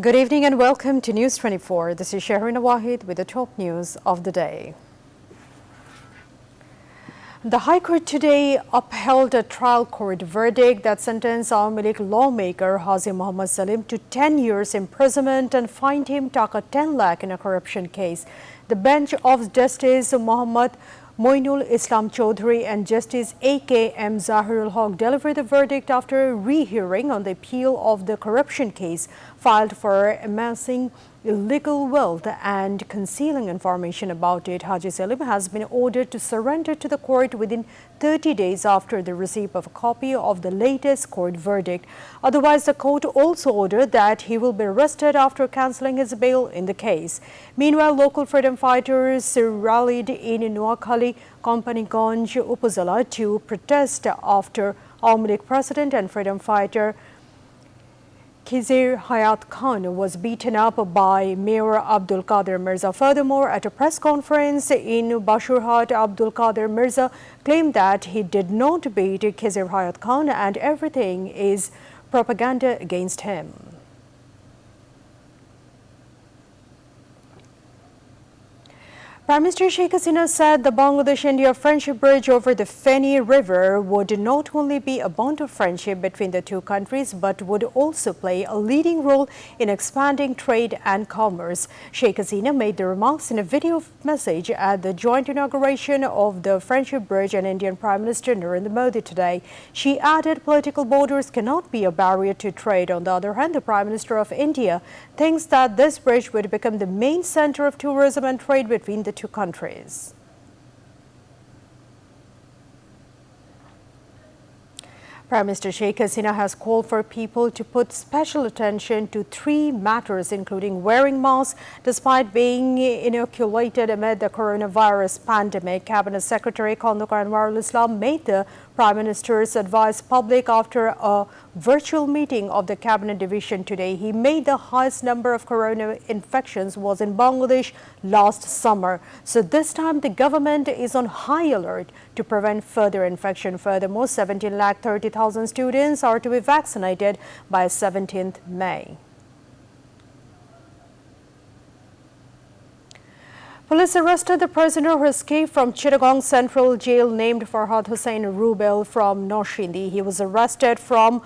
Good evening and welcome to News 24. This is Sheikh with the top news of the day. The High Court today upheld a trial court verdict that sentenced Awami League lawmaker Haji Muhammad Salim to 10 years imprisonment and fined him Dhaka 10 lakh in a corruption case. The bench of Justice Muhammad Moinul Islam Chaudhry and Justice A.K.M. Zahirul Haq delivered the verdict after a rehearing on the appeal of the corruption case filed for amassing illegal wealth and concealing information about it. Haji Salim has been ordered to surrender to the court within 30 days after the receipt of a copy of the latest court verdict. Otherwise, the court also ordered that he will be arrested after cancelling his bail in the case. Meanwhile, local freedom fighters rallied in Noakhali, Companyganj, Upazila to protest after Awami League president and freedom fighter Khizr Hayat Khan was beaten up by Mayor Abdul Qadir Mirza. Furthermore, at a press conference in Bashundhara, Abdul Qadir Mirza claimed that he did not beat Khizr Hayat Khan and everything is propaganda against him. Prime Minister Sheikh Hasinas said the Bangladesh-India friendship bridge over the Feni River would not only be a bond of friendship between the two countries, but would also play a leading role in expanding trade and commerce. Sheikh Hasina made the remarks in a video message at the joint inauguration of the friendship bridge and Indian Prime Minister Narendra Modi today. She added political borders cannot be a barrier to trade. On the other hand, the Prime Minister of India thinks that this bridge would become the main center of tourism and trade between the two countries. Prime Minister Sheikh Hasina has called for people to put special attention to three matters, including wearing masks despite being inoculated amid the coronavirus pandemic. Cabinet Secretary Khandukar Anwarul Islam made the Prime Minister's advice public after a virtual meeting of the Cabinet Division today. He made the highest number of corona infections was in Bangladesh last summer. So this time the government is on high alert to prevent further infection. Furthermore, 17,30,000 students are to be vaccinated by 17th May. Police arrested the prisoner who escaped from Chittagong Central Jail named Farhad Hussain Rubel from Noshindi. He was arrested from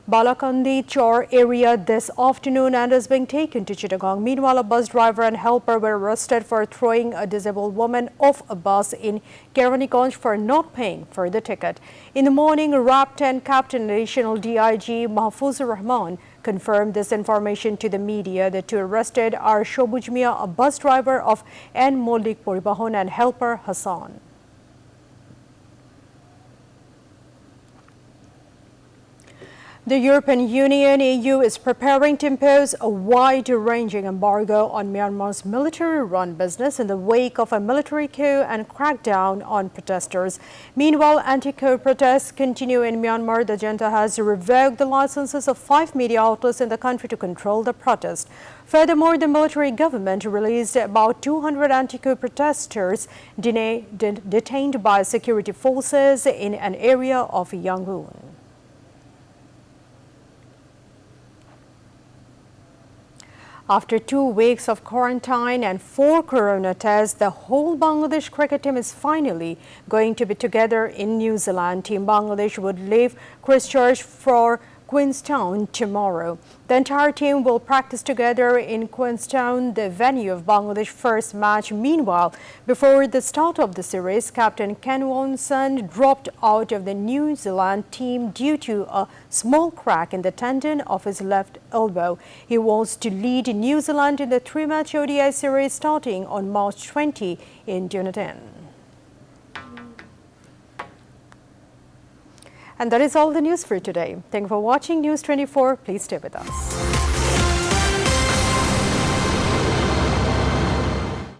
Balakandi Chor area this afternoon and is being taken to Chittagong. Meanwhile, a bus driver and helper were arrested for throwing a disabled woman off a bus in Keraniganj for not paying for the ticket. In the morning, RAP 10 Captain Additional DIG Mahfouzur Rahman confirmed this information to the media. The two arrested are Shobuj Mia, a bus driver of N. Mollik Poribahon, and helper Hassan. The European Union (EU) is preparing to impose a wide-ranging embargo on Myanmar's military-run business in the wake of a military coup and crackdown on protesters. Meanwhile, anti-coup protests continue in Myanmar. The junta has revoked the licenses of 5 media outlets in the country to control the protest. Furthermore, the military government released about 200 anti-coup protesters detained by security forces in an area of Yangon. After 2 weeks of quarantine and 4 corona tests, the whole Bangladesh cricket team is finally going to be together in New Zealand. Team Bangladesh would leave Christchurch for Queenstown tomorrow. The entire team will practice together in Queenstown, the venue of Bangladesh's first match. Meanwhile, before the start of the series, Captain Ken Wonson dropped out of the New Zealand team due to a small crack in the tendon of his left elbow. He wants to lead New Zealand in the 3-match ODI series starting on March 20 in Dunedin. And that is all the news for today. Thank you for watching News 24. Please stay with us.